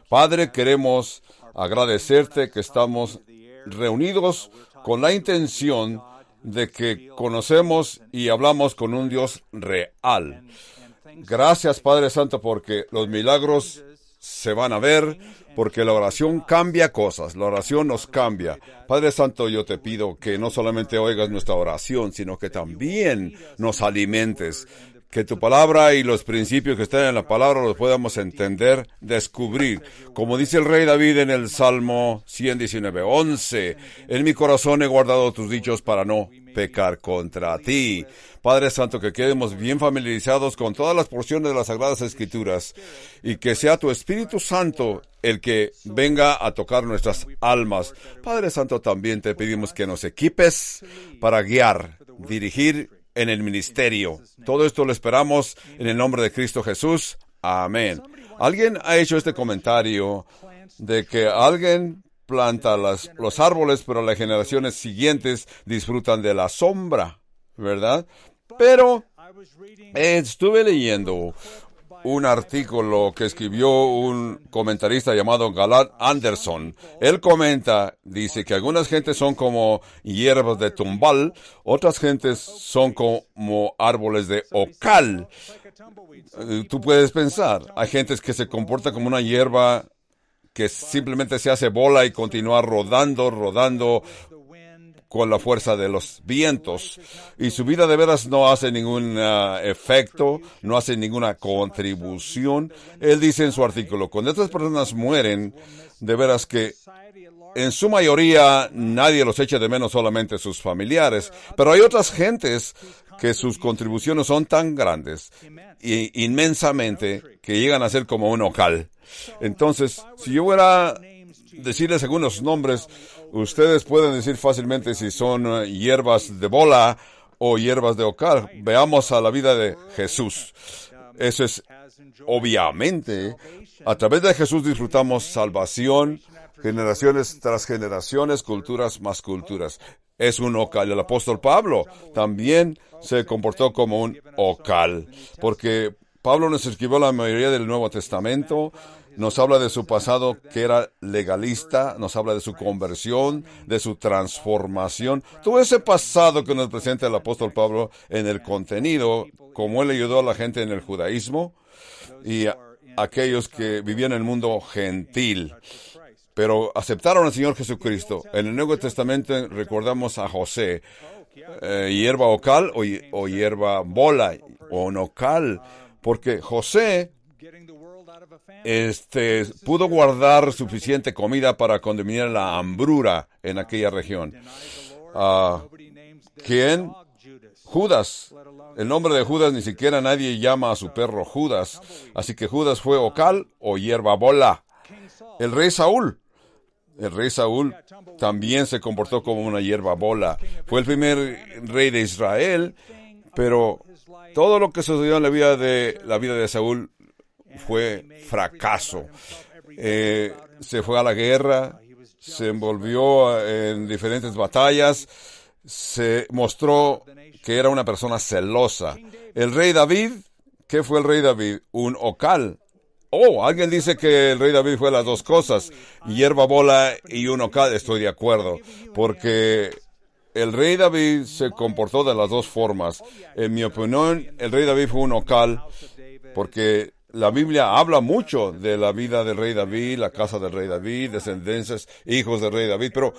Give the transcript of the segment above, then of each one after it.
Padre, queremos agradecerte que estamos reunidos con la intención de que conocemos y hablamos con un Dios real. Gracias, Padre Santo, porque los milagros se van a ver, porque la oración cambia cosas, la oración nos cambia. Padre Santo, yo te pido que no solamente oigas nuestra oración, sino que también nos alimentes, que tu palabra y los principios que están en la palabra los podamos entender, descubrir. Como dice el rey David en el Salmo 119:11, en mi corazón he guardado tus dichos para no pecar contra ti. Padre Santo, que quedemos bien familiarizados con todas las porciones de las Sagradas Escrituras y que sea tu Espíritu Santo el que venga a tocar nuestras almas. Padre Santo, también te pedimos que nos equipes para guiar, dirigir en el ministerio. Todo esto lo esperamos en el nombre de Cristo Jesús. Amén. Alguien ha hecho este comentario de que alguien planta los árboles, pero las generaciones siguientes disfrutan de la sombra, ¿verdad? Pero estuve leyendo un artículo que escribió un comentarista llamado Galad Anderson. Él comenta, dice que algunas gentes son como hierbas de tumbal, otras gentes son como árboles de ocal. Tú puedes pensar, hay gentes que se comportan como una hierba que simplemente se hace bola y continúa rodando con la fuerza de los vientos, y su vida de veras no hace ningún efecto, no hace ninguna contribución. Él dice en su artículo, cuando estas personas mueren, de veras que en su mayoría nadie los echa de menos, solamente sus familiares, pero hay otras gentes que sus contribuciones son tan grandes e inmensamente que llegan a ser como un ocal. Entonces, si yo fuera a decirles algunos nombres, ustedes pueden decir fácilmente si son hierbas de bola o hierbas de ocal. Veamos a la vida de Jesús. Eso es, obviamente, a través de Jesús disfrutamos salvación, generaciones tras generaciones, culturas más culturas. Es un ocal. El apóstol Pablo también se comportó como un ocal, porque Pablo nos escribió la mayoría del Nuevo Testamento. Nos habla de su pasado que era legalista, nos habla de su conversión, de su transformación. Todo ese pasado que nos presenta el apóstol Pablo en el contenido, como él ayudó a la gente en el judaísmo y a aquellos que vivían en el mundo gentil, pero aceptaron al Señor Jesucristo. En el Nuevo Testamento recordamos a José, hierba ocal o hierba bola o nocal, porque José pudo guardar suficiente comida para contener la hambruna en aquella región. ¿Quién? Judas. El nombre de Judas ni siquiera nadie llama a su perro Judas. Así que Judas fue ocal o hierba bola. El rey Saúl también se comportó como una hierba bola. Fue el primer rey de Israel, pero todo lo que sucedió en la vida de Saúl fue fracaso. Se fue a la guerra, se envolvió en diferentes batallas, se mostró que era una persona celosa. El rey David, ¿qué fue el rey David? Un ocal. Alguien dice que el rey David fue las dos cosas, hierba bola y un ocal. Estoy de acuerdo, porque el rey David se comportó de las dos formas. En mi opinión, el rey David fue un ocal, porque la Biblia habla mucho de la vida del rey David, la casa del rey David, descendencias, hijos del rey David, pero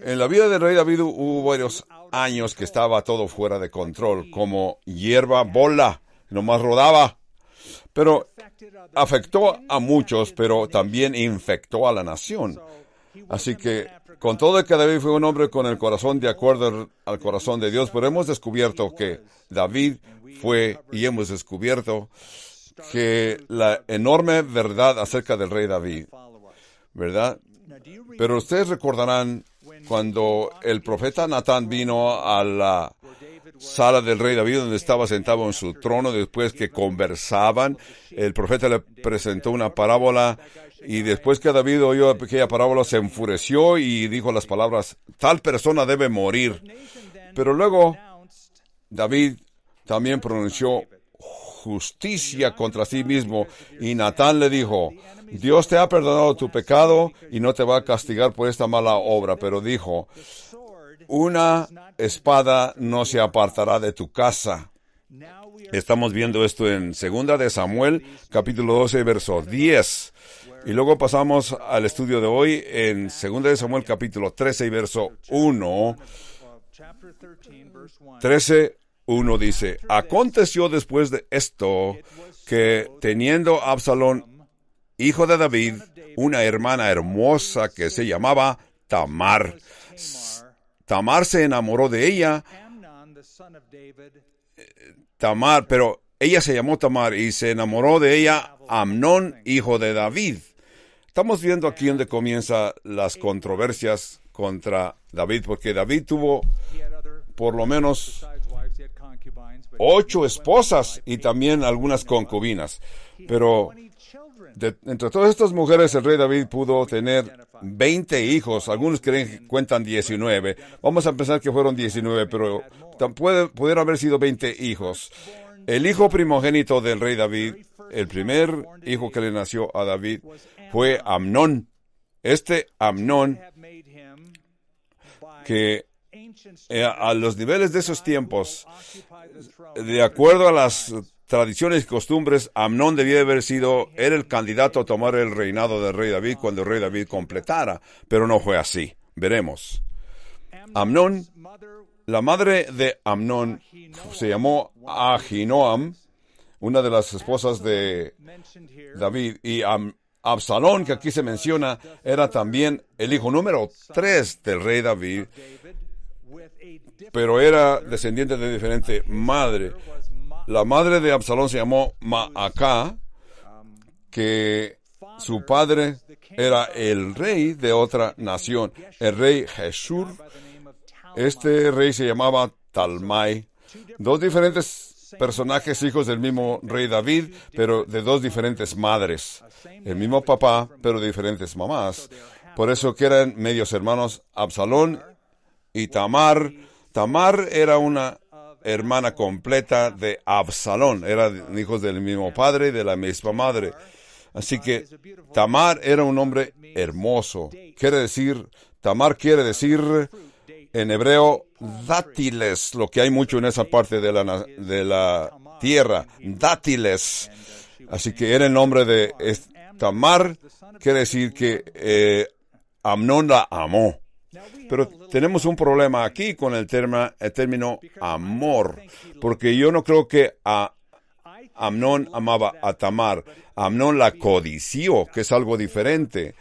en la vida del rey David hubo varios años que estaba todo fuera de control, como hierba bola, nomás rodaba. Pero afectó a muchos, pero también infectó a la nación. Así que, con todo que David fue un hombre con el corazón de acuerdo al corazón de Dios, pero hemos descubierto que David fue, y hemos descubierto que la enorme verdad acerca del rey David, ¿verdad? Pero ustedes recordarán cuando el profeta Natán vino a la sala del rey David, donde estaba sentado en su trono, después que conversaban, el profeta le presentó una parábola, y después que David oyó aquella parábola, se enfureció y dijo las palabras, tal persona debe morir. Pero luego, David también pronunció justicia contra sí mismo. Y Natán le dijo, Dios te ha perdonado tu pecado y no te va a castigar por esta mala obra. Pero dijo, una espada no se apartará de tu casa. Estamos viendo esto en 2 de Samuel, capítulo 12, verso 10. Y luego pasamos al estudio de hoy en 2 de Samuel, capítulo 13 y verso 1. 13:1 dice, aconteció después de esto que teniendo Absalón, hijo de David, una hermana hermosa que se llamaba Tamar. Tamar se enamoró de ella. Pero ella se llamó Tamar y se enamoró de ella Amnón, hijo de David. Estamos viendo aquí donde comienzan las controversias contra David, porque David tuvo por lo menos 8 esposas y también algunas concubinas. Pero entre todas estas mujeres, el rey David pudo tener 20 hijos. Algunos creen que cuentan 19. Vamos a pensar que fueron 19, pero pudieron haber sido 20 hijos. El hijo primogénito del rey David, el primer hijo que le nació a David, fue Amnón. Este Amnón, que a los niveles de esos tiempos, de acuerdo a las tradiciones y costumbres, Amnón debía haber sido, era el candidato a tomar el reinado del rey David cuando el rey David completara, pero no fue así. Veremos. Amnón, la madre de Amnón se llamó Ahinoam, una de las esposas de David, y Absalón, que aquí se menciona, era también el hijo número 3 del rey David, pero era descendiente de diferente madre. La madre de Absalón se llamó Maacá, que su padre era el rey de otra nación, el rey Jeshur. Este rey se llamaba Talmai. 2 diferentes personajes, hijos del mismo rey David, pero de 2 diferentes madres. El mismo papá, pero de diferentes mamás. Por eso que eran medios hermanos Absalón y Tamar. Tamar era una hermana completa de Absalón. Eran hijos del mismo padre y de la misma madre. Así que Tamar era un hombre hermoso. Tamar quiere decir en hebreo dátiles, lo que hay mucho en esa parte de la tierra, dátiles. Así que era el nombre de Tamar, quiere decir que Amnón la amó. Pero tenemos un problema aquí con el término amor, porque yo no creo que Amnón amaba a Tamar. Amnón la codició, que es algo diferente.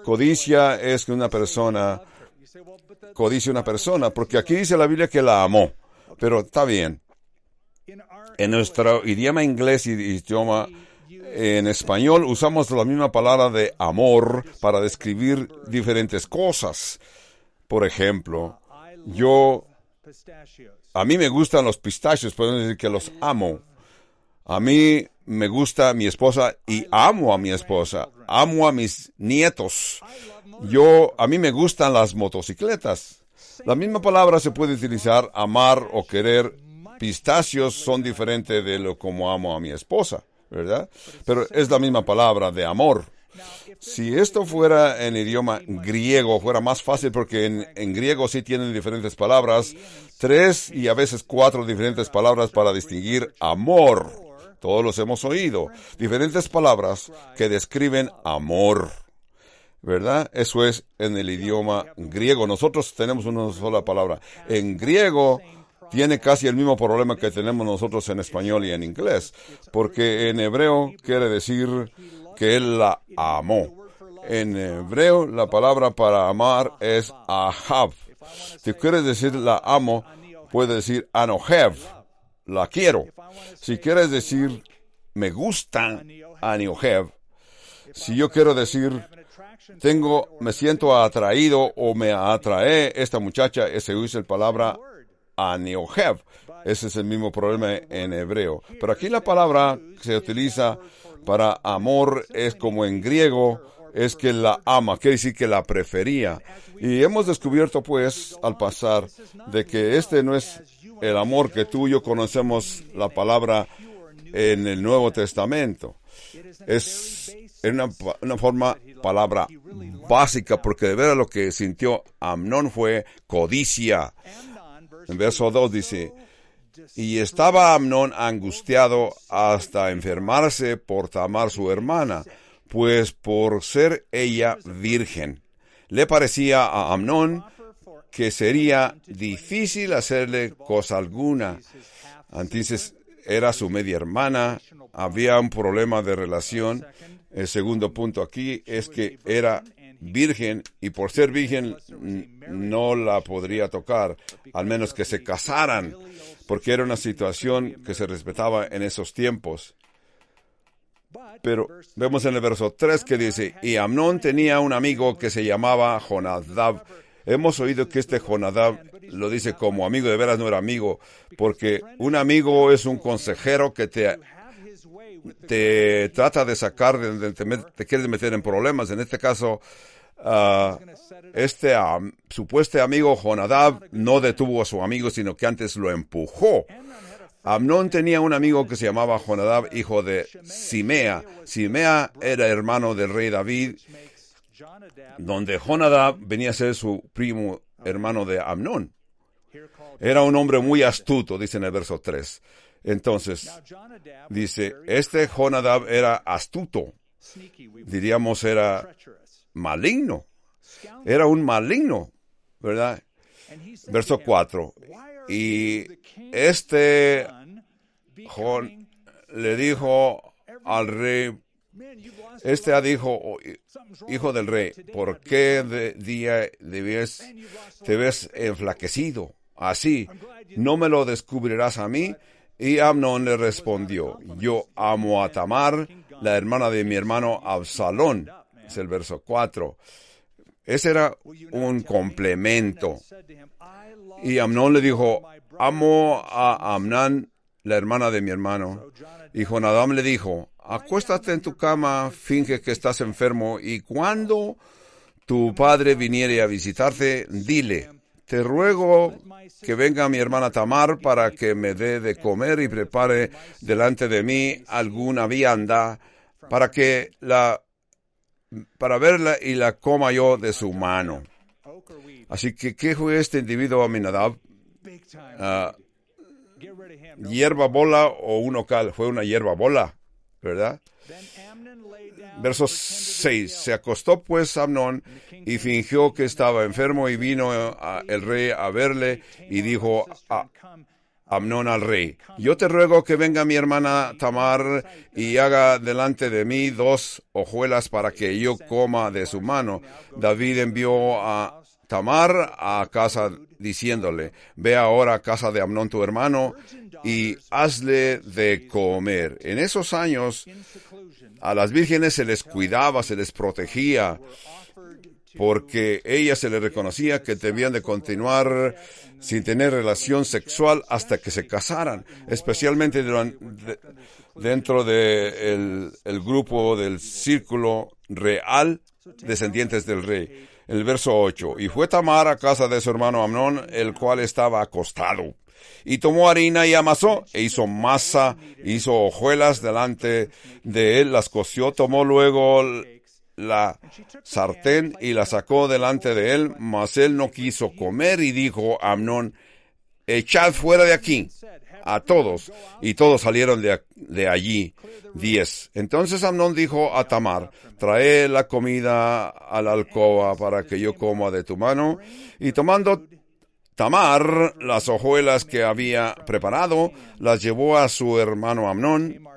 Codicia es que una persona codicia a una persona, porque aquí dice la Biblia que la amó, pero está bien. En nuestro idioma inglés y idioma en español usamos la misma palabra de amor para describir diferentes cosas. Por ejemplo, a mí me gustan los pistachos, podemos decir que los amo. A mí me gusta mi esposa y amo a mi esposa, amo a mis nietos. A mí me gustan las motocicletas. La misma palabra se puede utilizar, amar o querer. Pistachos son diferentes de lo como amo a mi esposa, ¿verdad? Pero es la misma palabra de amor. Si esto fuera en idioma griego, fuera más fácil, porque en griego sí tienen diferentes palabras, 3 y a veces 4 diferentes palabras para distinguir amor. Todos los hemos oído. Diferentes palabras que describen amor, ¿verdad? Eso es en el idioma griego. Nosotros tenemos una sola palabra. En griego tiene casi el mismo problema que tenemos nosotros en español y en inglés, porque en hebreo quiere decir que él la amó. En hebreo la palabra para amar es ahav. Si quieres decir la amo, puedes decir anohev, la quiero. Si quieres decir me gusta, aniohev. Si yo quiero decir me siento atraído o me atrae esta muchacha, se usa la palabra aniohev. Ese es el mismo problema en hebreo. Pero aquí la palabra que se utiliza para amor es como en griego, es que la ama, quiere decir que la prefería. Y hemos descubierto pues al pasar de que este no es el amor que tú y yo conocemos, la palabra en el Nuevo Testamento. Es en una palabra básica, porque de veras lo que sintió Amnón fue codicia. En verso 2 dice, y estaba Amnón angustiado hasta enfermarse por Tamar su hermana, pues por ser ella virgen. Le parecía a Amnón que sería difícil hacerle cosa alguna. Antes era su media hermana, había un problema de relación. El segundo punto aquí es que era virgen y por ser virgen no la podría tocar, al menos que se casaran, porque era una situación que se respetaba en esos tiempos. Pero vemos en el verso 3 que dice, y Amnón tenía un amigo que se llamaba Jonadab. Hemos oído que este Jonadab lo dice como amigo, de veras no era amigo, porque un amigo es un consejero que te trata de sacar de donde te quieres meter en problemas. En este caso, este supuesto amigo Jonadab no detuvo a su amigo, sino que antes lo empujó. Amnón tenía un amigo que se llamaba Jonadab, hijo de Simea. Simea era hermano del rey David, donde Jonadab venía a ser su primo hermano de Amnón. Era un hombre muy astuto, dice en el verso 3. Entonces, dice, este Jonadab era astuto. Diríamos era maligno. Era un maligno, ¿verdad? Verso 4. Y este le dijo al rey, hijo del rey, ¿por qué de día te ves enflaquecido? Así, ¿no me lo descubrirás a mí? Y Amnón le respondió, yo amo a Tamar, la hermana de mi hermano Absalón. Es el verso 4. Ese era un complemento. Y Amnón le dijo, amo a Amnán, la hermana de mi hermano. Y Jonadab le dijo, acuéstate en tu cama, finge que estás enfermo, y cuando tu padre viniere a visitarte, dile, te ruego que venga mi hermana Tamar para que me dé de comer y prepare delante de mí alguna vianda para verla y la coma yo de su mano. Así que, ¿qué fue este individuo Aminadab? ¿Hierba bola o un ocal? Fue una hierba bola, ¿verdad? Verso 6. Se acostó pues Amnón y fingió que estaba enfermo, y vino el rey a verle y dijo a Amnón al rey, yo te ruego que venga mi hermana Tamar y haga delante de mí 2 hojuelas para que yo coma de su mano. David envió a Tamar a casa diciéndole, ve ahora a casa de Amnón tu hermano y hazle de comer. En esos años a las vírgenes se les cuidaba, se les protegía, porque ellas se les reconocía que debían de continuar sin tener relación sexual hasta que se casaran, especialmente dentro del grupo del círculo real, descendientes del rey. El verso 8, y fue Tamar a casa de su hermano Amnón, el cual estaba acostado. Y tomó harina y amasó, e hizo masa, hizo hojuelas delante de él, las coció, tomó luego la sartén y la sacó delante de él, mas él no quiso comer, y dijo a Amnón, echad fuera de aquí a todos, y todos salieron de allí. 10. Entonces Amnón dijo a Tamar, trae la comida a la alcoba para que yo coma de tu mano, y tomando Tamar las hojuelas que había preparado, las llevó a su hermano Amnón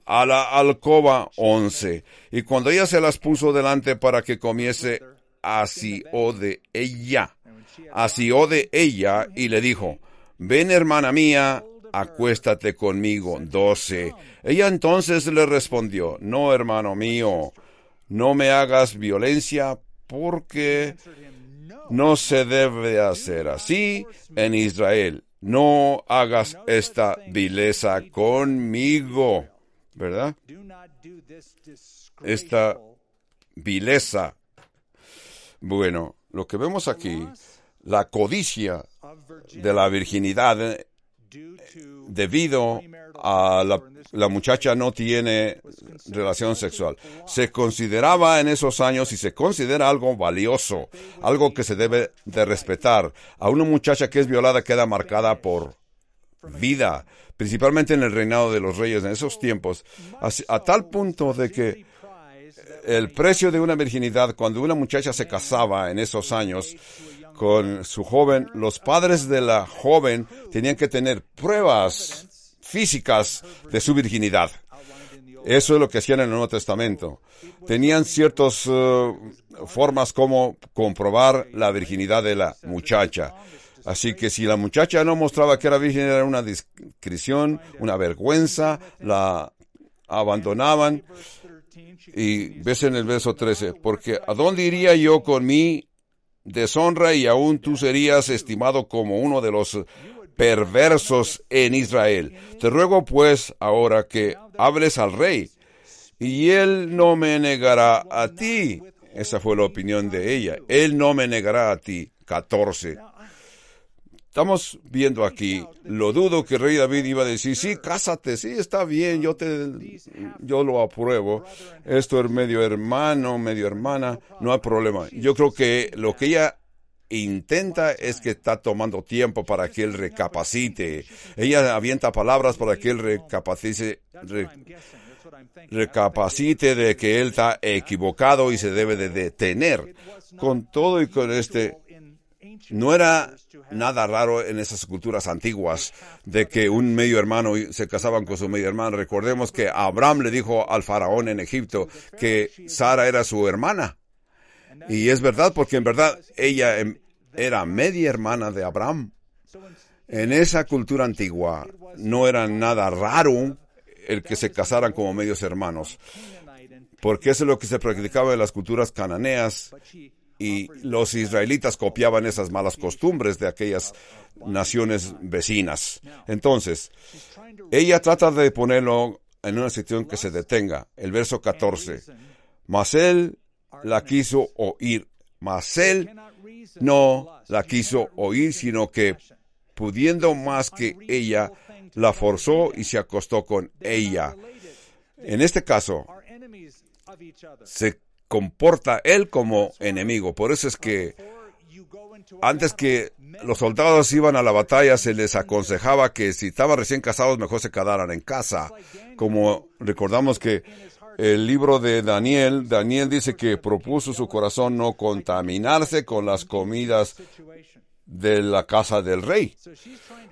a la alcoba. 11. Y cuando ella se las puso delante para que comiese, asió de ella y le dijo, ven hermana mía, acuéstate conmigo. 12. Ella entonces le respondió, no hermano mío, no me hagas violencia, porque no se debe hacer así en Israel. No hagas esta vileza conmigo, ¿verdad? Esta vileza. Bueno, lo que vemos aquí, la codicia de la virginidad debido la muchacha no tiene relación sexual. Se consideraba en esos años y se considera algo valioso, algo que se debe de respetar. A una muchacha que es violada queda marcada por vida, principalmente en el reinado de los reyes en esos tiempos, a tal punto de que el precio de una virginidad, cuando una muchacha se casaba en esos años con su joven, los padres de la joven tenían que tener pruebas físicas de su virginidad. Eso es lo que hacían en el Nuevo Testamento. Tenían ciertas formas como comprobar la virginidad de la muchacha. Así que si la muchacha no mostraba que era virgen, era una discreción, una vergüenza, la abandonaban. Y ves en el verso 13, porque ¿a dónde iría yo con mi deshonra y aún tú serías estimado como uno de los perversos en Israel? Te ruego pues ahora que hables al rey, y él no me negará a ti. Esa fue la opinión de ella. Él no me negará a ti. 14. Estamos viendo aquí, lo dudo que el rey David iba a decir, sí, cásate, sí, está bien, yo lo apruebo. Esto es medio hermano, medio hermana, no hay problema. Yo creo que lo que ella intenta es que está tomando tiempo para que él recapacite. Ella avienta palabras para que él recapacite de que él está equivocado y se debe de detener. Con todo y con no era nada raro en esas culturas antiguas de que un medio hermano se casaban con su medio hermana. Recordemos que Abraham le dijo al faraón en Egipto que Sara era su hermana. Y es verdad, porque en verdad ella era media hermana de Abraham. En esa cultura antigua no era nada raro el que se casaran como medios hermanos, porque eso es lo que se practicaba en las culturas cananeas. Y los israelitas copiaban esas malas costumbres de aquellas naciones vecinas. Entonces, ella trata de ponerlo en una situación que se detenga. El verso 14. Mas él la quiso oír. Mas él no la quiso oír, sino que, pudiendo más que ella, la forzó y se acostó con ella. En este caso, se comporta él como enemigo. Por eso es que antes que los soldados iban a la batalla, se les aconsejaba que si estaban recién casados, mejor se quedaran en casa. Como recordamos que el libro de Daniel dice que propuso su corazón no contaminarse con las comidas de la casa del rey.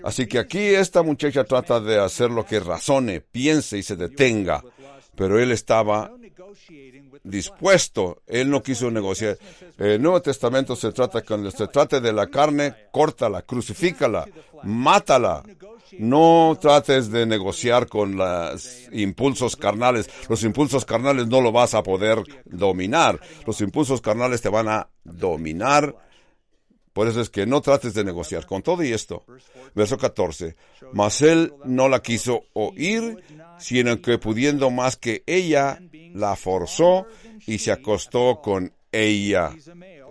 Así que aquí esta muchacha trata de hacer lo que razone, piense y se detenga. Pero él estaba dispuesto, él no quiso negociar. El Nuevo Testamento se trata, cuando se trate de la carne, córtala, crucifícala, mátala. No trates de negociar con los impulsos carnales. Los impulsos carnales no lo vas a poder dominar. Los impulsos carnales te van a dominar. Por eso es que no trates de negociar. Con todo y esto, verso 14, mas él no la quiso oír, sino que pudiendo más que ella, la forzó y se acostó con ella.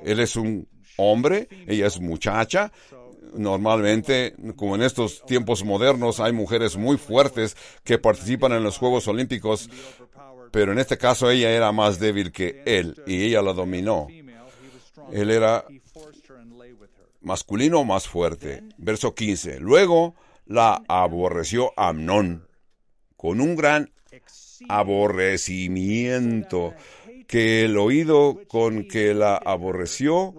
Él es un hombre, ella es muchacha. Normalmente, como en estos tiempos modernos, hay mujeres muy fuertes que participan en los Juegos Olímpicos, pero en este caso ella era más débil que él y ella la dominó. Él era masculino más fuerte. Verso 15. Luego la aborreció Amnón con un gran aborrecimiento, que el oído con que la aborreció,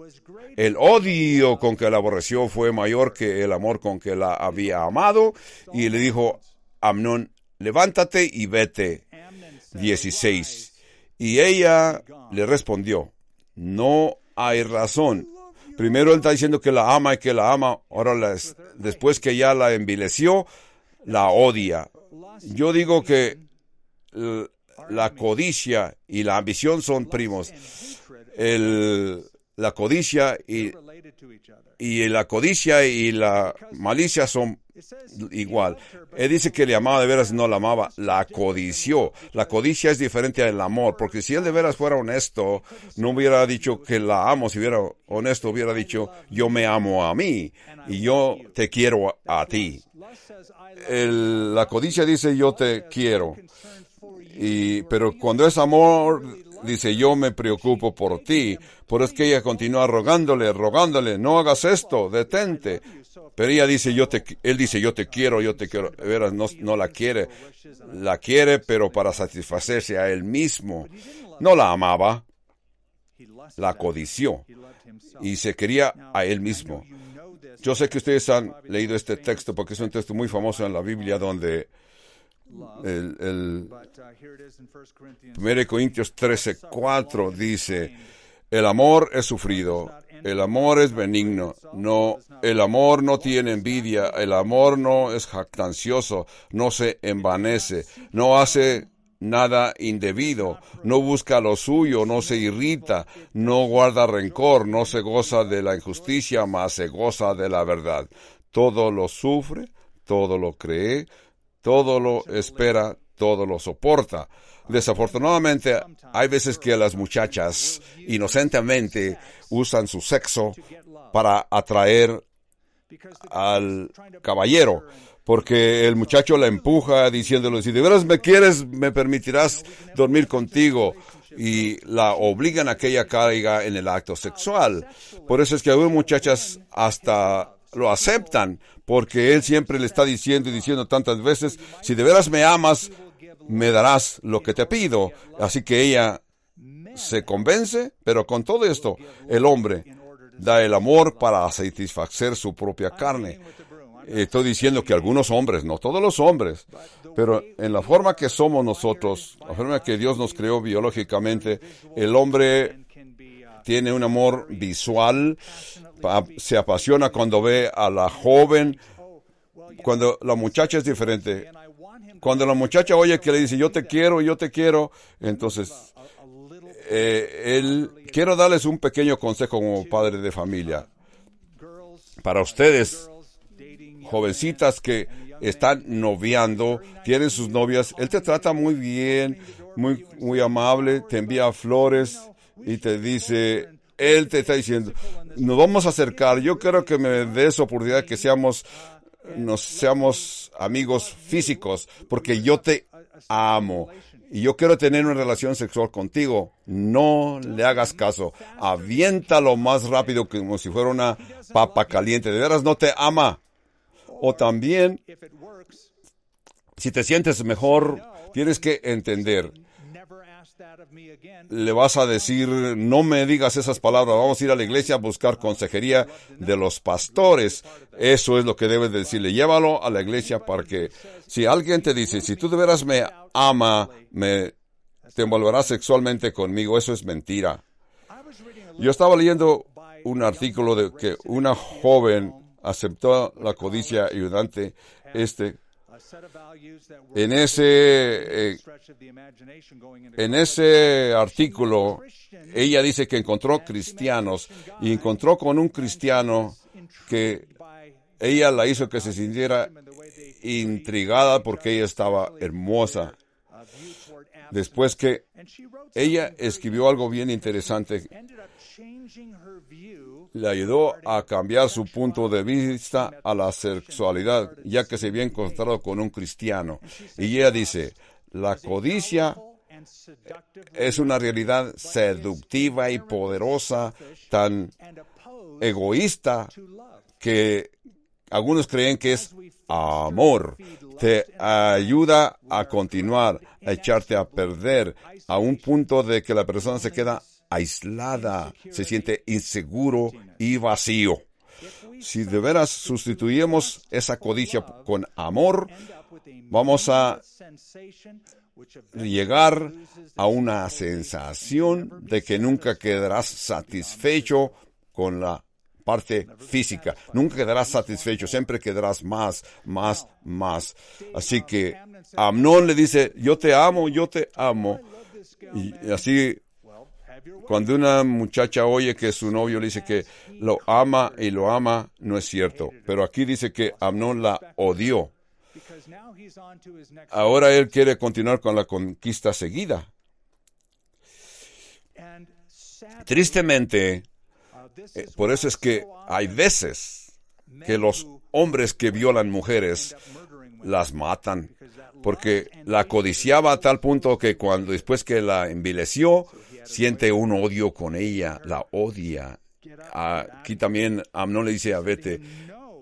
el odio con que la aborreció fue mayor que el amor con que la había amado, y le dijo Amnón, levántate y vete. 16. Y ella le respondió, no hay razón. Primero él está diciendo que la ama y que la ama, ahora después que ya la envileció, la odia. Yo digo que la codicia y la ambición son primos. El la codicia y la codicia y la malicia son igual. Él dice que le amaba de veras, no la amaba, la codició. La codicia es diferente al amor, porque si él de veras fuera honesto, no hubiera dicho que la amo. Si hubiera honesto, hubiera dicho, yo me amo a mí y yo te quiero a ti. La codicia dice, yo te quiero. Pero cuando es amor, dice, yo me preocupo por ti. Por eso es que ella continúa rogándole, no hagas esto, detente. Pero ella dice, él dice, yo te quiero. De veras, no la quiere. La quiere, pero para satisfacerse a él mismo. No la amaba, la codició. Y se quería a él mismo. Yo sé que ustedes han leído este texto, porque es un texto muy famoso en la Biblia, donde el 1 Corintios 13:4 dice, el amor es sufrido, el amor es benigno, el amor no tiene envidia, el amor no es jactancioso, no se envanece, no hace nada indebido, no busca lo suyo, no se irrita, no guarda rencor, no se goza de la injusticia, mas se goza de la verdad. Todo lo sufre, todo lo cree, todo lo espera, todo lo soporta. Desafortunadamente, hay veces que las muchachas inocentemente usan su sexo para atraer al caballero, porque el muchacho la empuja diciéndole, si de veras me quieres, me permitirás dormir contigo, y la obligan a que ella caiga en el acto sexual. Por eso es que algunas muchachas hasta lo aceptan, porque él siempre le está diciendo y diciendo tantas veces, si de veras me amas, me darás lo que te pido. Así que ella se convence, pero con todo esto, el hombre da el amor para satisfacer su propia carne. Estoy diciendo que algunos hombres, no todos los hombres, pero en la forma que somos nosotros, la forma que Dios nos creó biológicamente, el hombre tiene un amor visual, se apasiona cuando ve a la joven. Cuando la muchacha es diferente, cuando la muchacha oye que le dice yo te quiero, entonces quiero darles un pequeño consejo como padre de familia. Para ustedes, jovencitas que están noviando, tienen sus novias, él te trata muy bien, muy amable, te envía flores y te dice, él te está diciendo, nos vamos a acercar, yo quiero que me des oportunidad que seamos amigos físicos, porque yo te amo y yo quiero tener una relación sexual contigo. No le hagas caso, aviéntalo más rápido como si fuera una papa caliente. De veras no te ama. O también, si te sientes mejor, tienes que entender, le vas a decir, no me digas esas palabras, vamos a ir a la iglesia a buscar consejería de los pastores. Eso es lo que debes decirle, llévalo a la iglesia para que, si alguien te dice, si tú de veras me ama, te envolverás sexualmente conmigo, eso es mentira. Yo estaba leyendo un artículo de que una joven aceptó la codicia ayudante. En ese artículo, ella dice que encontró cristianos y encontró con un cristiano que ella la hizo que se sintiera intrigada porque ella estaba hermosa. Después que ella escribió algo bien interesante, le ayudó a cambiar su punto de vista a la sexualidad, ya que se había encontrado con un cristiano. Y ella dice, la codicia es una realidad seductiva y poderosa, tan egoísta, que algunos creen que es amor. Te ayuda a continuar, a echarte a perder, a un punto de que la persona se queda aislada, se siente inseguro y vacío. Si de veras sustituimos esa codicia con amor, vamos a llegar a una sensación de que nunca quedarás satisfecho con la parte física. Nunca quedarás satisfecho, siempre quedarás más. Así que Amnón le dice, yo te amo. Y así Cuando una muchacha oye que su novio le dice que lo ama y lo ama, no es cierto. Pero aquí dice que Amnón la odió. Ahora él quiere continuar con la conquista seguida. Tristemente, por eso es que hay veces que los hombres que violan mujeres las matan, porque la codiciaba a tal punto que cuando después que la envileció, siente un odio con ella, la odia. Aquí también Amnón le dice a vete,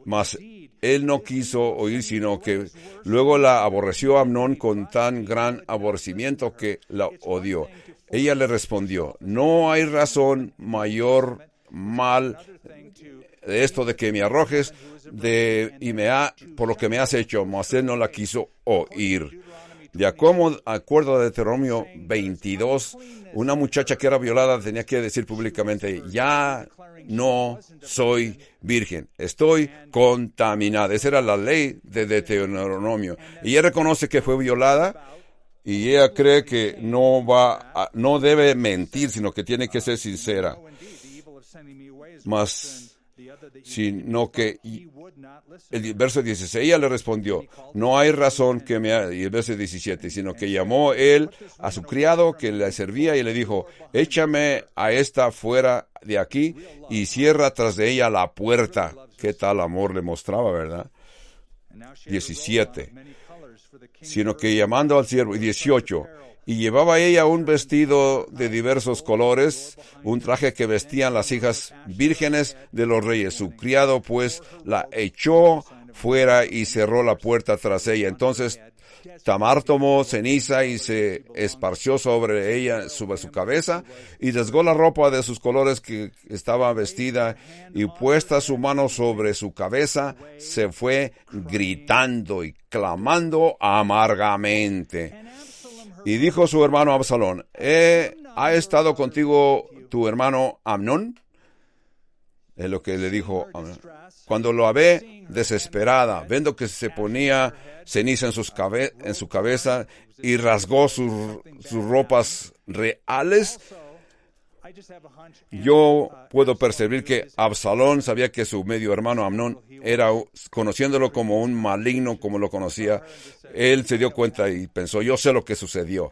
mas él no quiso oír, sino que luego la aborreció a Amnón con tan gran aborrecimiento que la odió. Ella le respondió, no hay razón mayor mal de esto de que me arrojes por lo que me has hecho, mas él no la quiso oír. De acuerdo a Deuteronomio 22, una muchacha que era violada tenía que decir públicamente, ya no soy virgen, estoy contaminada. Esa era la ley de Deuteronomio. Y ella reconoce que fue violada y ella cree que no debe mentir, sino que tiene que ser sincera. Sino que el verso 16, ella le respondió, no hay razón que y el verso 17, sino que llamó él a su criado que le servía y le dijo, échame a esta fuera de aquí y cierra tras de ella la puerta. ¿Qué tal amor le mostraba, verdad? 17, sino que llamando al siervo, 18, y llevaba ella un vestido de diversos colores, un traje que vestían las hijas vírgenes de los reyes. Su criado, pues, la echó fuera y cerró la puerta tras ella. Entonces Tamar tomó ceniza y se esparció sobre ella, sobre su cabeza, y rasgó la ropa de sus colores que estaba vestida, y puesta su mano sobre su cabeza, se fue gritando y clamando amargamente. Y dijo su hermano Absalón, ¿ha estado contigo tu hermano Amnón? Es lo que le dijo Amnón. Cuando lo ve desesperada, viendo que se ponía ceniza en su cabeza y rasgó sus ropas reales, yo puedo percibir que Absalón sabía que su medio hermano Amnón era, conociéndolo como un maligno, como lo conocía, él se dio cuenta y pensó, yo sé lo que sucedió.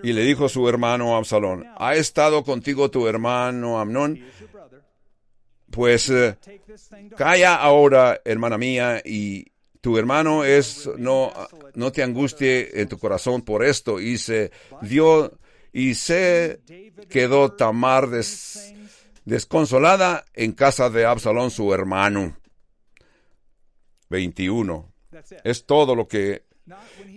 Y le dijo a su hermano Absalón, ¿ha estado contigo tu hermano Amnón? Pues calla ahora, hermana mía, y tu hermano no te angustie en tu corazón por esto. Y se quedó Tamar desconsolada en casa de Absalón, su hermano. 21. Es todo lo que...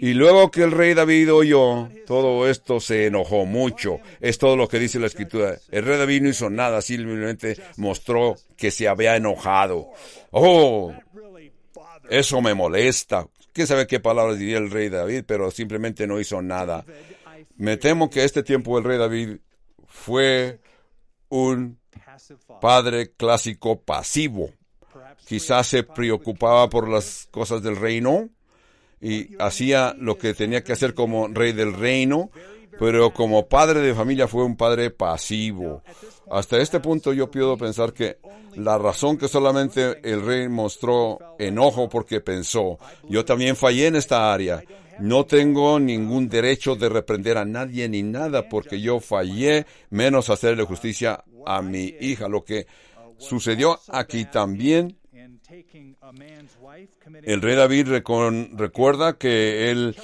Y luego que el rey David oyó todo esto, se enojó mucho. Es todo lo que dice la Escritura. El rey David no hizo nada, simplemente mostró que se había enojado. Oh, eso me molesta. ¿Quién sabe qué palabras diría el rey David? Pero simplemente no hizo nada. Me temo que este tiempo el rey David fue un padre clásico pasivo. Quizás se preocupaba por las cosas del reino y hacía lo que tenía que hacer como rey del reino, pero como padre de familia fue un padre pasivo. Hasta este punto yo puedo pensar que la razón que solamente el rey mostró enojo porque pensó, yo también fallé en esta área. No tengo ningún derecho de reprender a nadie ni nada porque yo fallé, menos hacerle justicia a mi hija. Lo que sucedió aquí también, el rey David recuerda que él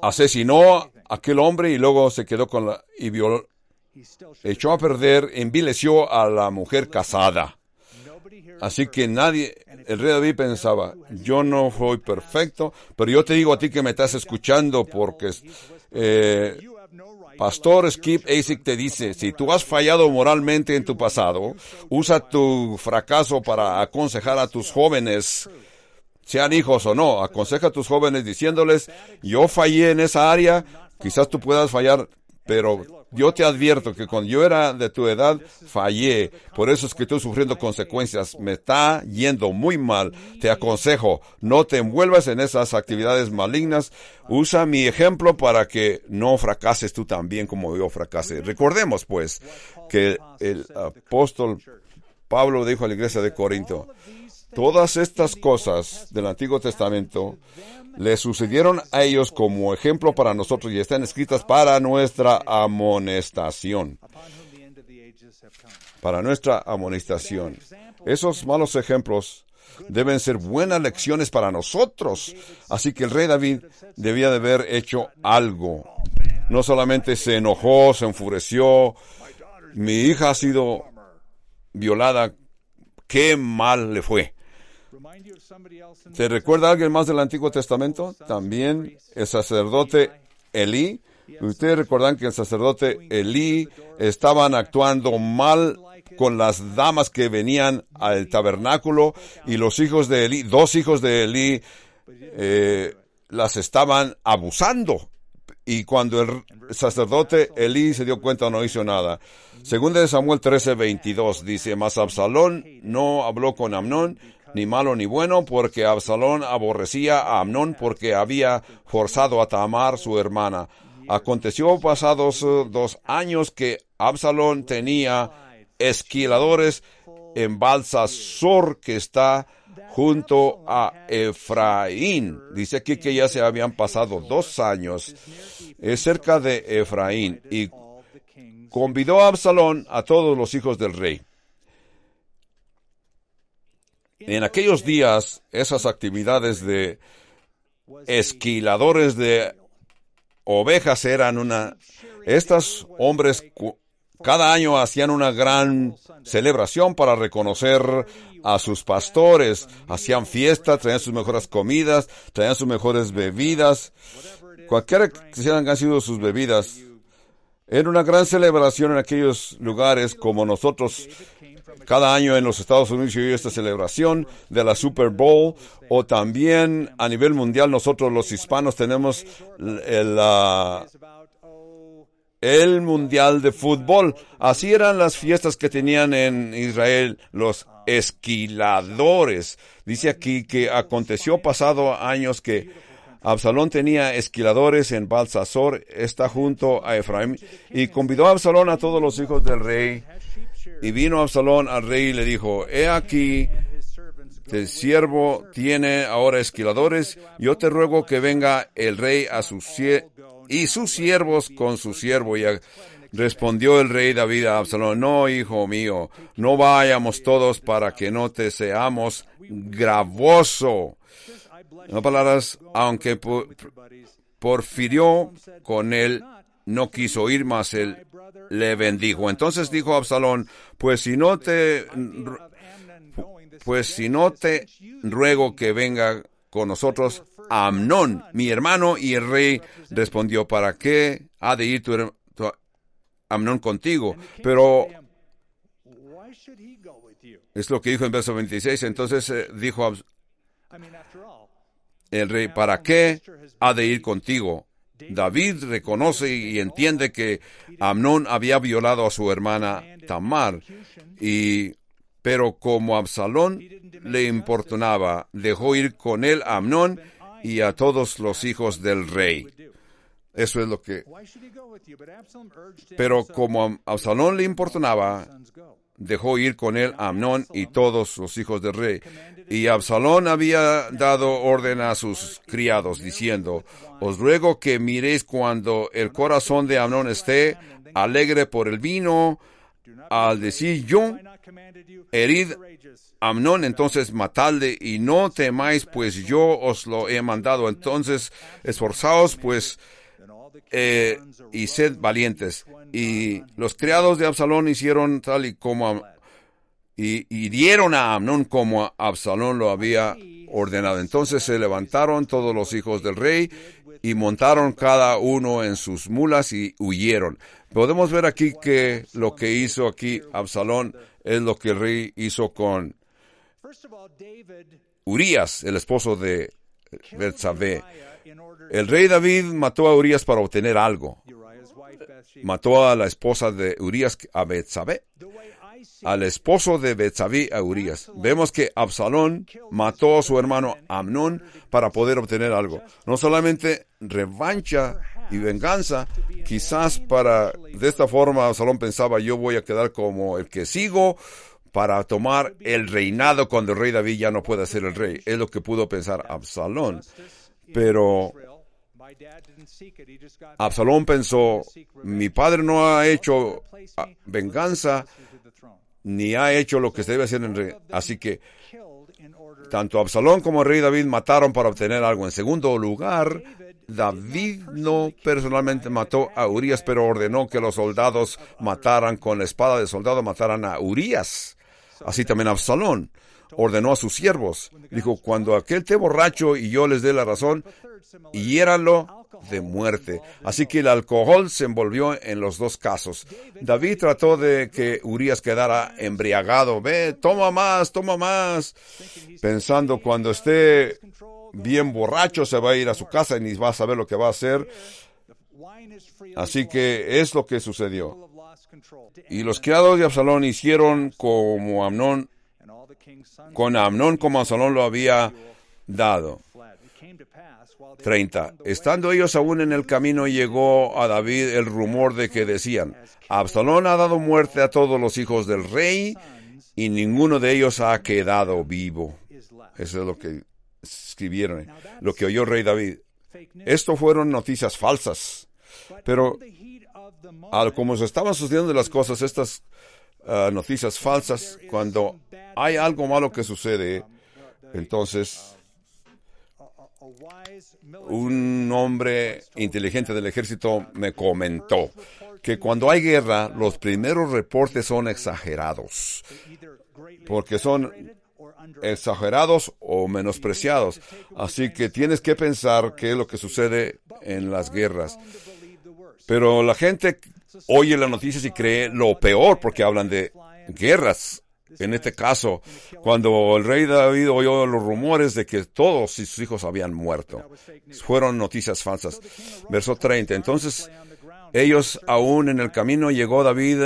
asesinó a aquel hombre y luego se quedó y violó, echó a perder, envileció a la mujer casada. Así que el rey David pensaba, yo no soy perfecto, pero yo te digo a ti que me estás escuchando porque Pastor Skip Asik te dice, si tú has fallado moralmente en tu pasado, usa tu fracaso para aconsejar a tus jóvenes, sean hijos o no. Aconseja a tus jóvenes diciéndoles, yo fallé en esa área, quizás tú puedas fallar pero yo te advierto que cuando yo era de tu edad, fallé. Por eso es que estoy sufriendo consecuencias. Me está yendo muy mal. Te aconsejo, no te envuelvas en esas actividades malignas. Usa mi ejemplo para que no fracases tú también como yo fracasé. Recordemos, pues, que el apóstol Pablo dijo a la iglesia de Corinto, todas estas cosas del Antiguo Testamento le sucedieron a ellos como ejemplo para nosotros y están escritas para nuestra amonestación. Para nuestra amonestación. Esos malos ejemplos deben ser buenas lecciones para nosotros. Así que el rey David debía de haber hecho algo. No solamente se enojó, se enfureció. Mi hija ha sido violada. Qué mal le fue. ¿Te recuerda alguien más del Antiguo Testamento? También el sacerdote Elí. Ustedes recuerdan que el sacerdote Elí estaban actuando mal con las damas que venían al tabernáculo y los hijos de Elí, 2 hijos de Elí, las estaban abusando. Y cuando el sacerdote Elí se dio cuenta, no hizo nada. Segunda de Samuel 13:22 dice, mas Absalón no habló con Amnón, ni malo ni bueno, porque Absalón aborrecía a Amnón porque había forzado a Tamar, su hermana. Aconteció pasados 2 años que Absalón tenía esquiladores en Balsasor, que está junto a Efraín. Dice aquí que ya se habían pasado 2 años. Es cerca de Efraín. Y convidó a Absalón a todos los hijos del rey. En aquellos días, esas actividades de esquiladores de ovejas eran estos hombres cada año hacían una gran celebración para reconocer a sus pastores. Hacían fiesta, traían sus mejores comidas, traían sus mejores bebidas. Cualquiera que sean han sido sus bebidas. Era una gran celebración en aquellos lugares, como nosotros cada año en los Estados Unidos hay esta celebración de la Super Bowl, o también a nivel mundial nosotros los hispanos tenemos el Mundial de Fútbol. Así eran las fiestas que tenían en Israel los esquiladores. Dice aquí que aconteció pasado años que Absalón tenía esquiladores en Balsasor, está junto a Efraín, y convidó a Absalón a todos los hijos del rey. Y vino Absalón al rey y le dijo, he aquí, el siervo tiene ahora esquiladores, yo te ruego que venga el rey a y sus siervos con su siervo. Y respondió el rey David a Absalón, no, hijo mío, no vayamos todos para que no te seamos gravoso. No palabras, aunque porfirió con él, no quiso ir, mas él le bendijo. Entonces dijo Absalón, pues si no te ruego que venga con nosotros Amnón, mi hermano. Y el rey respondió, ¿para qué ha de ir tu Amnón contigo? Pero es lo que dijo en verso 26. Entonces dijo el rey, ¿para qué ha de ir contigo? David reconoce y entiende que Amnón había violado a su hermana Tamar, pero como Absalón le importunaba, dejó ir con él a Amnón y a todos los hijos del rey. Eso es lo que... Pero como Absalón le importunaba, dejó ir con él a Amnón y todos los hijos del rey. Y Absalón había dado orden a sus criados, diciendo, os ruego que miréis cuando el corazón de Amnón esté alegre por el vino, al decir yo, herid Amnón, entonces matadle, y no temáis, pues yo os lo he mandado. Entonces esforzaos, pues, y sed valientes. Y los criados de Absalón hicieron tal y como y dieron a Amnón como Absalón lo había ordenado. Entonces se levantaron todos los hijos del rey y montaron cada uno en sus mulas y huyeron. Podemos ver aquí que lo que hizo aquí Absalón es lo que el rey hizo con Urías, el esposo de Betsabé. El rey David mató a Urías para obtener algo. mató a la esposa de Urías, a Betsabé, al esposo de Betsabé, a Urías. Vemos que Absalón mató a su hermano Amnón para poder obtener algo. No solamente revancha y venganza, quizás de esta forma Absalón pensaba, yo voy a quedar como el que sigo para tomar el reinado cuando el rey David ya no pueda ser el rey. Es lo que pudo pensar Absalón. Pero Absalón pensó, mi padre no ha hecho venganza, ni ha hecho lo que se debe hacer en rey. Así que tanto Absalón como el rey David mataron para obtener algo. En segundo lugar, David no personalmente mató a Urías, pero ordenó que los soldados mataran con la espada de soldado, mataran a Urías. Así también Absalón ordenó a sus siervos. Dijo, cuando aquel esté borracho y yo les dé la razón, hiéranlo de muerte. Así que el alcohol se envolvió en los dos casos. David trató de que Urías quedara embriagado. Ve, toma más, pensando cuando esté bien borracho se va a ir a su casa y ni va a saber lo que va a hacer. Así que es lo que sucedió. Y los criados de Absalón hicieron como Amnón, con Amnón como Absalón lo había dado. 30. Estando ellos aún en el camino, llegó a David el rumor de que decían, Absalón ha dado muerte a todos los hijos del rey, y ninguno de ellos ha quedado vivo. Eso es lo que escribieron, lo que oyó el rey David. Esto fueron noticias falsas. Pero como se estaban sucediendo las cosas, estas noticias falsas, cuando hay algo malo que sucede, entonces un hombre inteligente del ejército me comentó que cuando hay guerra, los primeros reportes son exagerados, porque son exagerados o menospreciados. Así que tienes que pensar qué es lo que sucede en las guerras. Pero la gente oye las noticias y cree lo peor porque hablan de guerras. En este caso, cuando el rey David oyó los rumores de que todos sus hijos habían muerto, fueron noticias falsas. Verso 30. Entonces, ellos aún en el camino llegó David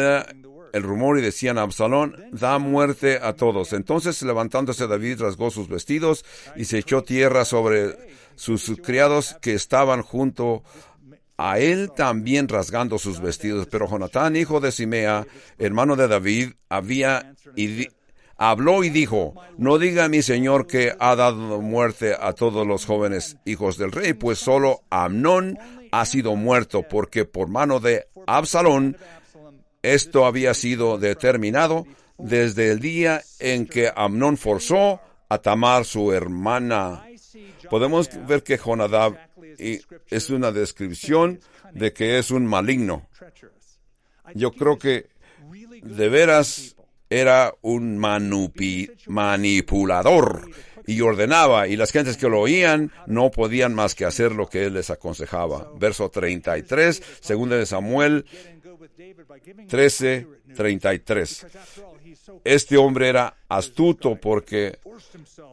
el rumor y decían a Absalón, da muerte a todos. Entonces, levantándose David, rasgó sus vestidos y se echó tierra sobre sus criados que estaban junto a él, también rasgando sus vestidos. Pero Jonatán, hijo de Simea, hermano de David, habló y dijo, no diga mi señor que ha dado muerte a todos los jóvenes hijos del rey, pues solo Amnón ha sido muerto, porque por mano de Absalón esto había sido determinado desde el día en que Amnón forzó a Tamar, su hermana. Podemos ver que Jonadab es una descripción de que es un maligno. Yo creo que de veras era un manipulador y ordenaba, y las gentes que lo oían no podían más que hacer lo que él les aconsejaba. Verso 33, segunda de Samuel 13:33. Este hombre era astuto porque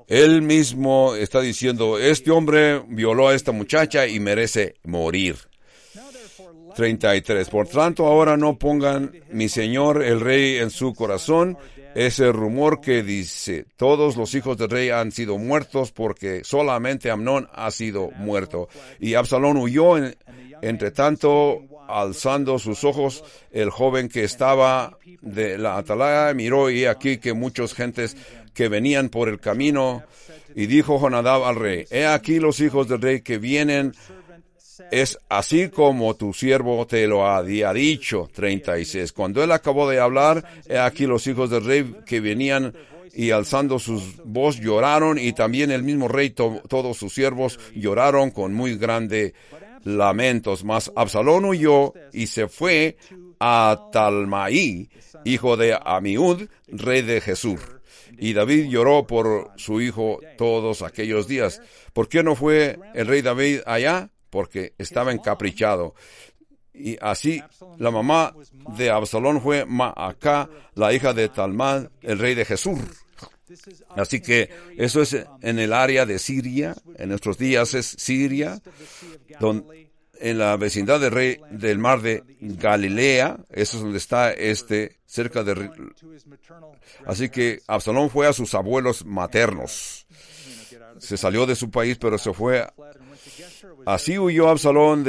él mismo está diciendo, este hombre violó a esta muchacha y merece morir. 33. Por tanto, ahora no pongan mi señor el rey en su corazón ese rumor que dice, todos los hijos del rey han sido muertos porque solamente Amnón ha sido muerto. Y Absalón huyó. Entre tanto, alzando sus ojos, el joven que estaba de la atalaya miró, y aquí que muchas gentes que venían por el camino, y dijo Jonadab al rey, he aquí los hijos del rey que vienen, es así como tu siervo te lo había dicho. 36. Cuando él acabó de hablar, he aquí los hijos del rey que venían, y alzando sus voz lloraron, y también el mismo rey, todos sus siervos lloraron con muy grande lamentos. Mas Absalón huyó y se fue a Talmaí, hijo de Amiud, rey de Gesur. Y David lloró por su hijo todos aquellos días. ¿Por qué no fue el rey David allá? Porque estaba encaprichado. Y así la mamá de Absalón fue Maacá, la hija de Talmad, el rey de Gesur. Así que eso es en el área de Siria, en nuestros días es Siria, en la vecindad del mar de Galilea. Eso es donde está cerca de... Así que Absalón fue a sus abuelos maternos. Se salió de su país, pero se fue. Así huyó Absalón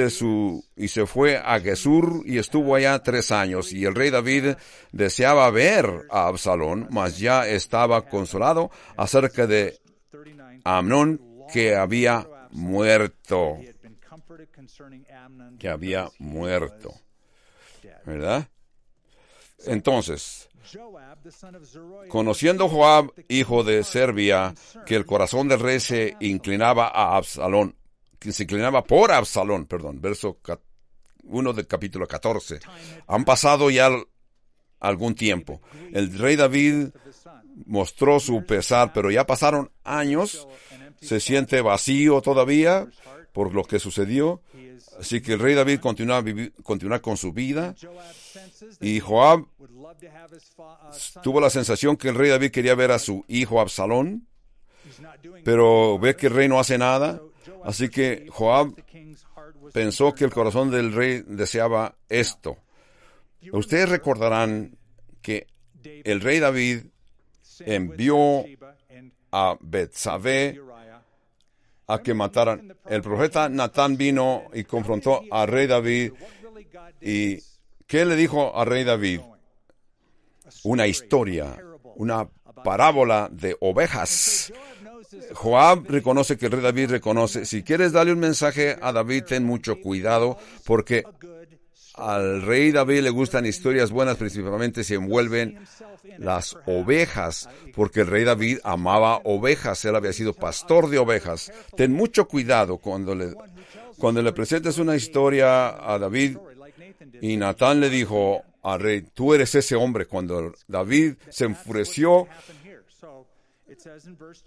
y se fue a Gesur y estuvo allá 3 años. Y el rey David deseaba ver a Absalón, mas ya estaba consolado acerca de Amnón, que había muerto. ¿Verdad? Entonces, conociendo Joab, hijo de Zeruia, que el corazón del rey se inclinaba por Absalón, verso 1 del capítulo 14. Han pasado ya algún tiempo. El rey David mostró su pesar, pero ya pasaron años. Se siente vacío todavía por lo que sucedió. Así que el rey David continúa con su vida. Y Joab tuvo la sensación que el rey David quería ver a su hijo Absalón, pero ve que el rey no hace nada. Así que Joab pensó que el corazón del rey deseaba esto. Ustedes recordarán que el rey David envió a Betsabé a que mataran. El profeta Natán vino y confrontó al rey David. ¿Y qué le dijo al rey David? Una historia, una parábola de ovejas. Joab reconoce que el rey David reconoce. Si quieres darle un mensaje a David, ten mucho cuidado, porque al rey David le gustan historias buenas, principalmente si envuelven las ovejas, porque el rey David amaba ovejas, él había sido pastor de ovejas. Ten mucho cuidado cuando le presentes una historia a David. Y Natán le dijo al rey, tú eres ese hombre. Cuando David se enfureció,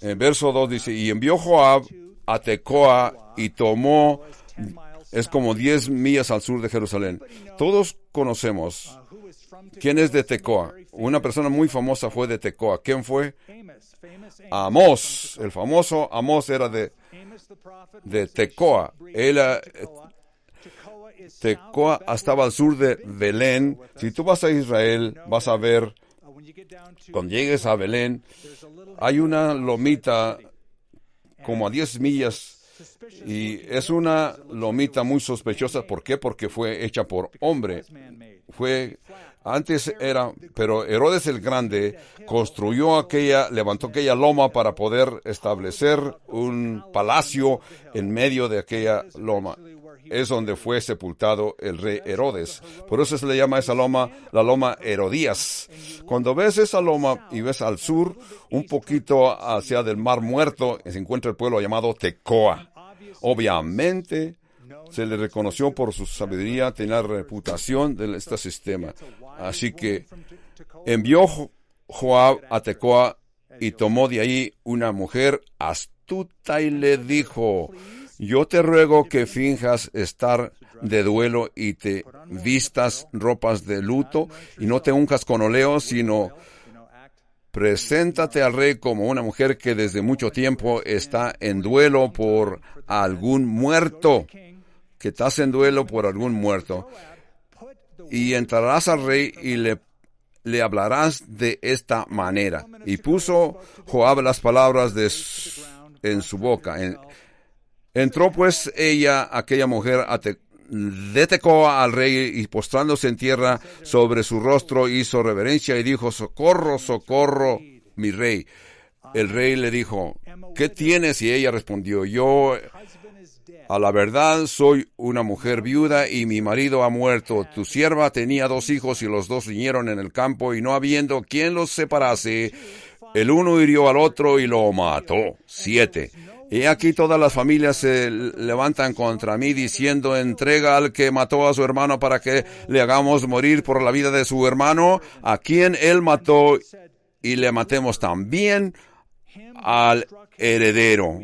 en verso 2 dice, y envió Joab a Tecoa y tomó, es como 10 millas al sur de Jerusalén. Todos conocemos quién es de Tecoa. Una persona muy famosa fue de Tecoa. ¿Quién fue? Amós. El famoso Amós era de Tecoa. Tecoa estaba al sur de Belén. Si tú vas a Israel, vas a ver, cuando llegues a Belén, hay una lomita como a 10 millas, y es una lomita muy sospechosa. ¿Por qué? Porque fue hecha por hombre. Pero Herodes el Grande levantó aquella loma para poder establecer un palacio en medio de aquella loma. Es donde fue sepultado el rey Herodes. Por eso se le llama esa loma la loma Herodías. Cuando ves esa loma y ves al sur, un poquito hacia del Mar Muerto, se encuentra el pueblo llamado Tecoa. Obviamente, se le reconoció por su sabiduría, tenía la reputación de este sistema. Así que envió Joab a Tecoa y tomó de ahí una mujer astuta y le dijo, yo te ruego que finjas estar de duelo y te vistas ropas de luto y no te unjas con óleo, sino preséntate al rey como una mujer que desde mucho tiempo está en duelo por algún muerto, y entrarás al rey y le hablarás de esta manera. Y puso Joab las palabras en su boca. Entró pues aquella mujer de Tecoa al rey, y postrándose en tierra sobre su rostro hizo reverencia y dijo, socorro, socorro, mi rey. El rey le dijo, ¿qué tienes? Y ella respondió, yo a la verdad soy una mujer viuda y mi marido ha muerto. Tu sierva tenía 2 hijos y los 2 riñeron en el campo, y no habiendo quien los separase, el uno hirió al otro y lo mató. 7. Y aquí todas las familias se levantan contra mí diciendo, entrega al que mató a su hermano para que le hagamos morir por la vida de su hermano, a quien él mató, y le matemos también al heredero.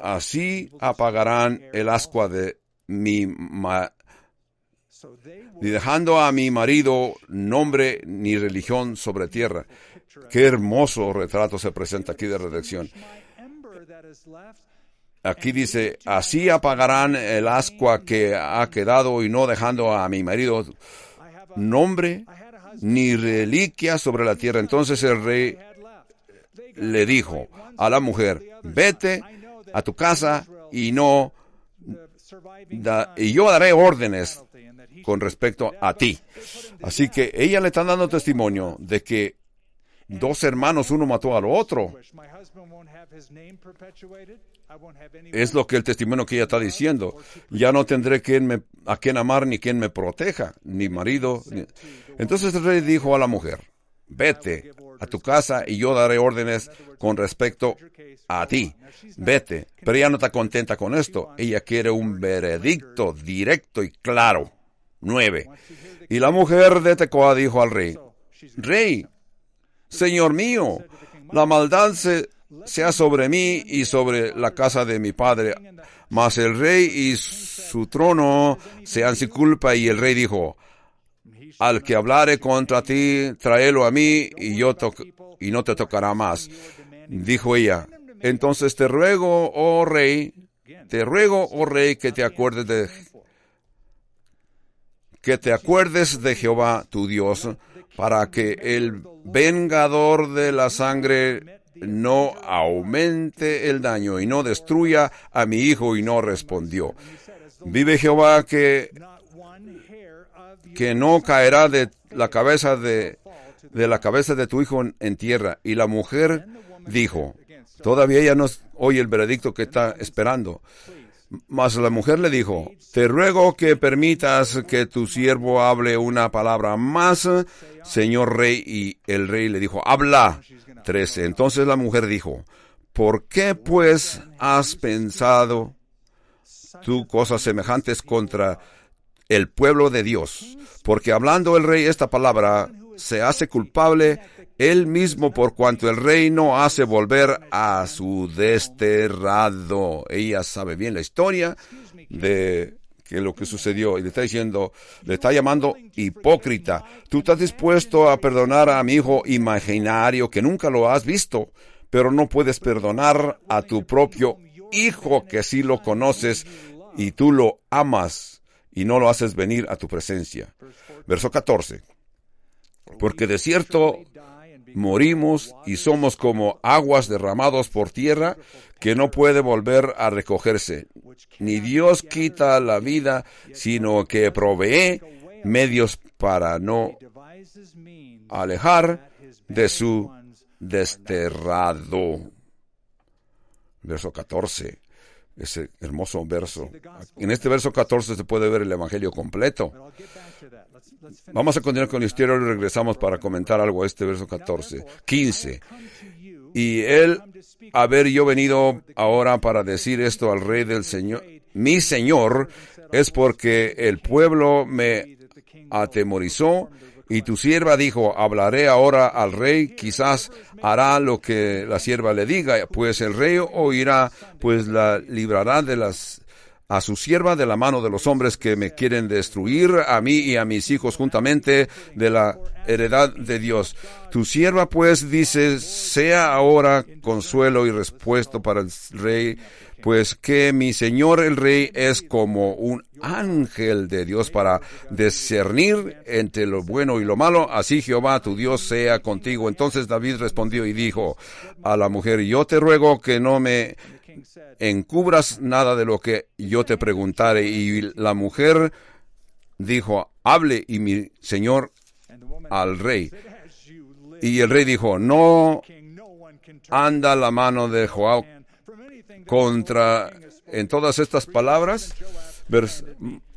Así apagarán el ascua de ni dejando a mi marido nombre ni religión sobre tierra. Qué hermoso retrato se presenta aquí de redención. aquí dice, así apagarán el ascua que ha quedado y no dejando a mi marido nombre ni reliquia sobre la tierra. Entonces el rey le dijo a la mujer, vete a tu casa y yo daré órdenes con respecto a ti. Así que ella le está dando testimonio de que dos hermanos, uno mató al otro. Es lo que el testimonio que ella está diciendo. Ya no tendré a quien amar ni quien me proteja, ni marido. Entonces el rey dijo a la mujer, vete a tu casa y yo daré órdenes con respecto a ti. Vete. Pero ella no está contenta con esto. Ella quiere un veredicto directo y claro. 9. Y la mujer de Tecoa dijo al rey, Rey, Señor mío, la maldad sea sobre mí y sobre la casa de mi padre, mas el rey y su trono sean sin culpa. Y el rey dijo, al que hablare contra ti, tráelo a mí y no te tocará más. Dijo ella, entonces te ruego, oh rey, que te acuerdes de Jehová tu Dios, para que el vengador de la sangre no aumente el daño y no destruya a mi hijo. Y no respondió. Vive Jehová que no caerá de la cabeza de tu hijo en tierra. Y la mujer dijo, todavía ella no oye el veredicto que está esperando. Mas la mujer le dijo, te ruego que permitas que tu siervo hable una palabra más, señor rey. Y el rey le dijo, habla. 13. Entonces la mujer dijo, ¿por qué pues has pensado tú cosas semejantes contra el pueblo de Dios? Porque hablando el rey esta palabra, se hace culpable él mismo, por cuanto el rey no hace volver a su desterrado. Ella sabe bien la historia de que lo que sucedió, y le está llamando hipócrita. Tú estás dispuesto a perdonar a mi hijo imaginario que nunca lo has visto, pero no puedes perdonar a tu propio hijo que sí lo conoces y tú lo amas y no lo haces venir a tu presencia. Verso 14. Porque de cierto morimos y somos como aguas derramados por tierra que no puede volver a recogerse. Ni Dios quita la vida, sino que provee medios para no alejar de su desterrado. Verso 14. Ese hermoso verso. En este verso 14 se puede ver el evangelio completo. Vamos a continuar con la historia y regresamos para comentar algo a este verso 14. 15. Y yo venido ahora para decir esto al rey del Señor, mi Señor, es porque el pueblo me atemorizó. Y tu sierva dijo, hablaré ahora al rey, quizás hará lo que la sierva le diga, pues el rey oirá, pues la librará a su sierva de la mano de los hombres que me quieren destruir, a mí y a mis hijos juntamente de la heredad de Dios. Tu sierva pues dice, sea ahora consuelo y respuesta para el rey, pues que mi señor el rey es como un ángel de Dios para discernir entre lo bueno y lo malo. Así Jehová tu Dios sea contigo. Entonces David respondió y dijo a la mujer, yo te ruego que no me encubras nada de lo que yo te preguntare. Y la mujer dijo, hable y mi señor al rey. Y el rey dijo, no anda la mano de Joab en todas estas palabras.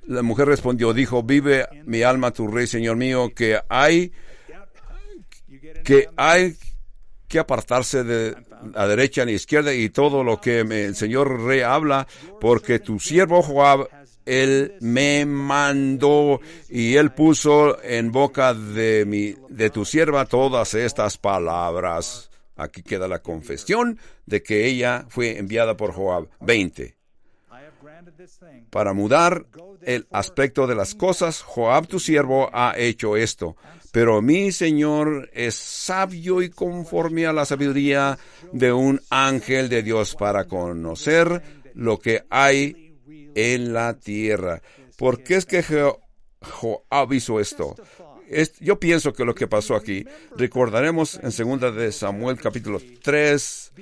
La mujer respondió, dijo, vive mi alma tu rey, señor mío, que hay que apartarse de a derecha ni izquierda y todo lo que el señor rey habla, porque tu siervo Joab, él me mandó y él puso en boca de tu sierva todas estas palabras. Aquí queda la confesión de que ella fue enviada por Joab. 20. Para mudar el aspecto de las cosas, Joab tu siervo ha hecho esto. Pero mi Señor es sabio y conforme a la sabiduría de un ángel de Dios para conocer lo que hay en la tierra. ¿Por qué es que Joab hizo esto? Yo pienso que lo que pasó aquí, recordaremos en 2 de Samuel capítulo 3,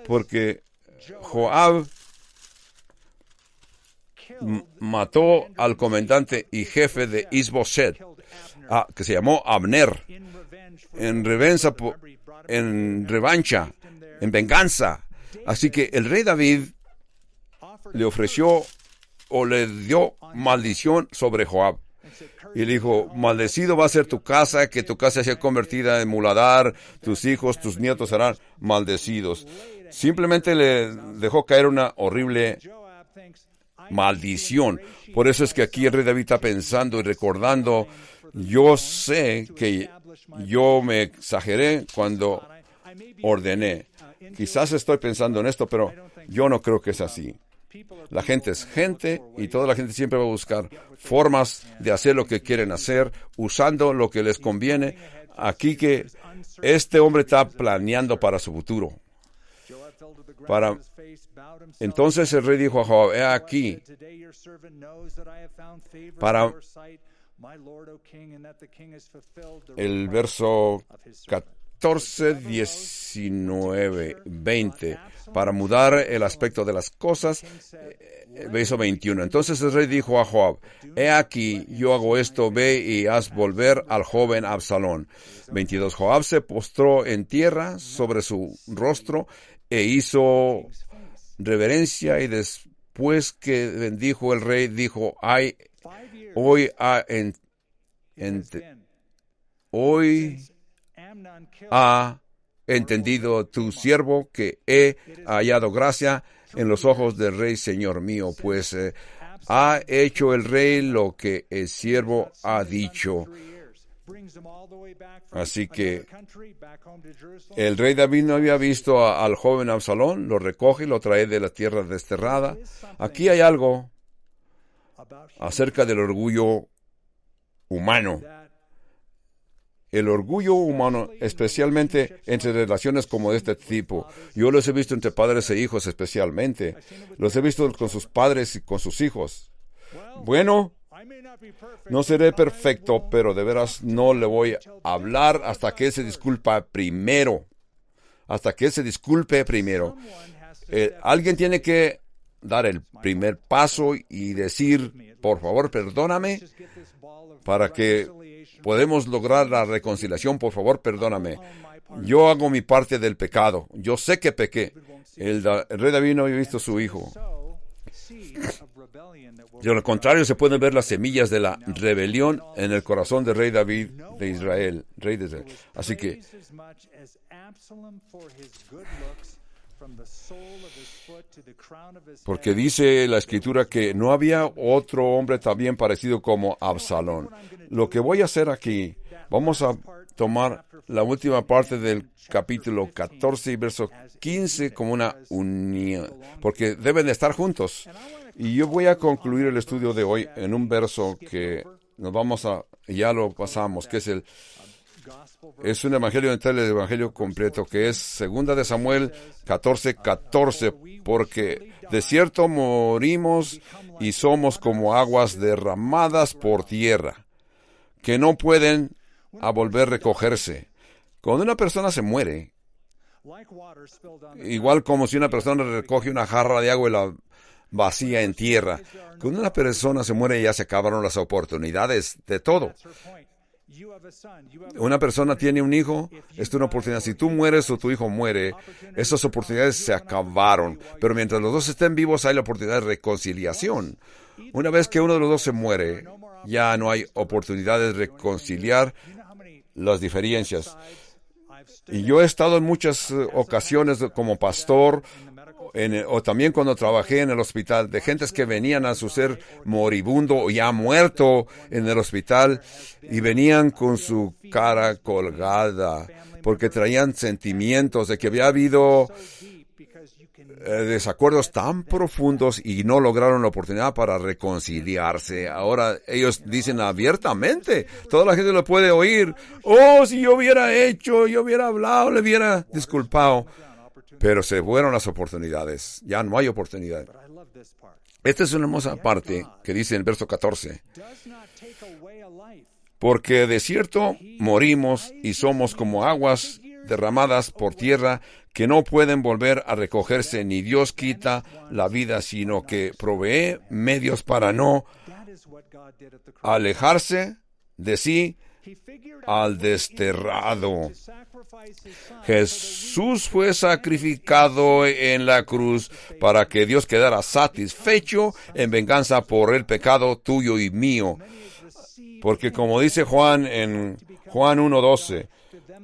porque Joab mató al comandante y jefe de Isboset, que se llamó Abner, en revancha, en venganza. Así que el rey David le ofreció o le dio maldición sobre Joab. Y le dijo, maldecido va a ser tu casa, que tu casa sea convertida en muladar, tus hijos, tus nietos serán maldecidos. Simplemente le dejó caer una horrible maldición. Por eso es que aquí el rey David está pensando y recordando, yo sé que yo me exageré cuando ordené. Quizás estoy pensando en esto, pero yo no creo que es así. La gente es gente y toda la gente siempre va a buscar formas de hacer lo que quieren hacer, usando lo que les conviene. Aquí que este hombre está planeando para su futuro. Entonces el rey dijo a Joab, he aquí, para el verso 14, 19, 20, para mudar el aspecto de las cosas, verso 21. Entonces el rey dijo a Joab, he aquí, yo hago esto, ve y haz volver al joven Absalón. 22. Joab se postró en tierra sobre su rostro e hizo reverencia, y después que bendijo el rey, dijo, hoy ha entendido tu siervo que he hallado gracia en los ojos del rey, señor mío, pues ha hecho el rey lo que el siervo ha dicho. Así que el rey David no había visto al joven Absalón, lo recoge y lo trae de la tierra desterrada. Aquí hay algo acerca del orgullo humano. El orgullo humano, especialmente entre relaciones como de este tipo. Yo los he visto entre padres e hijos especialmente. Los he visto con sus padres y con sus hijos. Bueno, no seré perfecto, pero de veras no le voy a hablar hasta que él se disculpa primero. Hasta que él se disculpe primero. Alguien tiene que dar el primer paso y decir, por favor, perdóname, para que podemos lograr la reconciliación. Por favor, perdóname. Yo hago mi parte del pecado. Yo sé que pequé. El rey David no había visto a su hijo. De lo contrario, se pueden ver las semillas de la rebelión en el corazón del rey David de Israel. Rey de Israel. Así que porque dice la Escritura que no había otro hombre también parecido como Absalón. Lo que voy a hacer aquí, vamos a tomar la última parte del capítulo 14 y verso 15 como una unión, porque deben de estar juntos. Y yo voy a concluir el estudio de hoy en un verso que ya lo pasamos, que es un evangelio entero, el evangelio completo, que es 2 de Samuel 14:14, porque de cierto morimos y somos como aguas derramadas por tierra, que no pueden a volver a recogerse. Cuando una persona se muere, igual como si una persona recoge una jarra de agua y la vacía en tierra, cuando una persona se muere ya se acabaron las oportunidades de todo. Una persona tiene un hijo, es una oportunidad. Si tú mueres o tu hijo muere, esas oportunidades se acabaron. Pero mientras los dos estén vivos, hay la oportunidad de reconciliación. Una vez que uno de los dos se muere, ya no hay oportunidad de reconciliar las diferencias. Y yo he estado en muchas ocasiones como pastor, o también cuando trabajé en el hospital, de gentes que venían a su ser moribundo o ya muerto en el hospital y venían con su cara colgada porque traían sentimientos de que había habido desacuerdos tan profundos y no lograron la oportunidad para reconciliarse. Ahora ellos dicen abiertamente, toda la gente lo puede oír, si yo hubiera hablado, le hubiera disculpado. Pero se fueron las oportunidades. Ya no hay oportunidad. Esta es una hermosa parte que dice en el verso 14. Porque de cierto morimos y somos como aguas derramadas por tierra que no pueden volver a recogerse, ni Dios quita la vida, sino que provee medios para no alejarse de sí al desterrado. Jesús fue sacrificado en la cruz para que Dios quedara satisfecho en venganza por el pecado tuyo y mío. Porque como dice Juan en Juan 1:12,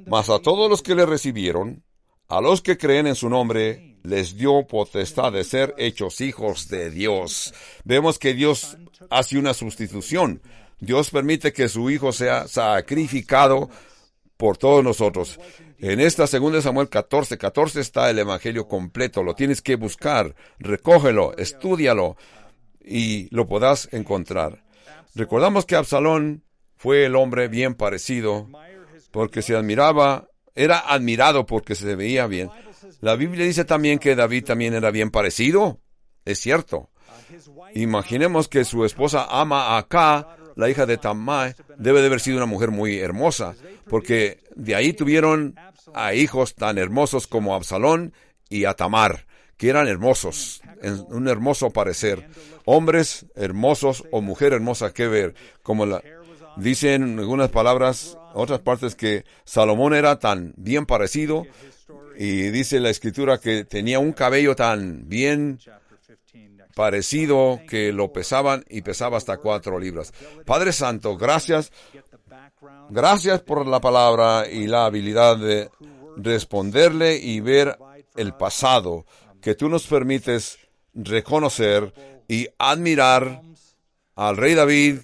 mas a todos los que le recibieron, a los que creen en su nombre, les dio potestad de ser hechos hijos de Dios. Vemos que Dios hace una sustitución. Dios permite que su Hijo sea sacrificado por todos nosotros. En esta 2 Samuel 14:14 está el Evangelio completo. Lo tienes que buscar, recógelo, estúdialo y lo podrás encontrar. Recordamos que Absalón fue el hombre bien parecido porque era admirado porque se veía bien. La Biblia dice también que David también era bien parecido. Es cierto. Imaginemos que su esposa Amaacá, la hija de Tamar, debe de haber sido una mujer muy hermosa, porque de ahí tuvieron a hijos tan hermosos como Absalón y a Tamar, que eran hermosos, en un hermoso parecer. Hombres hermosos o mujer hermosa que ver, dicen en algunas palabras, otras partes, que Salomón era tan bien parecido, y dice la Escritura que tenía un cabello tan bien parecido que lo pesaban y pesaba hasta 4 libras. Padre Santo, gracias por la palabra y la habilidad de responderle y ver el pasado, que tú nos permites reconocer y admirar al rey David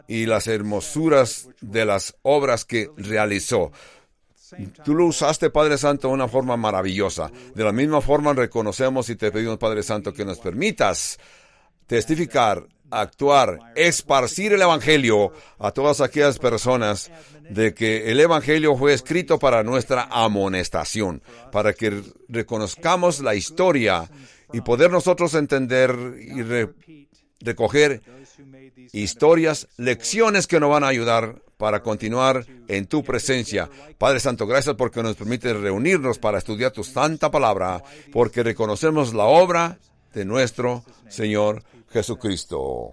y las hermosuras de las obras que realizó. Tú lo usaste, Padre Santo, de una forma maravillosa. De la misma forma reconocemos y te pedimos, Padre Santo, que nos permitas testificar, actuar, esparcir el Evangelio a todas aquellas personas, de que el Evangelio fue escrito para nuestra amonestación, para que reconozcamos la historia y poder nosotros entender y recoger historias, lecciones que nos van a ayudar para continuar en tu presencia. Padre Santo, gracias porque nos permite reunirnos para estudiar tu santa palabra, porque reconocemos la obra de nuestro Señor Jesucristo.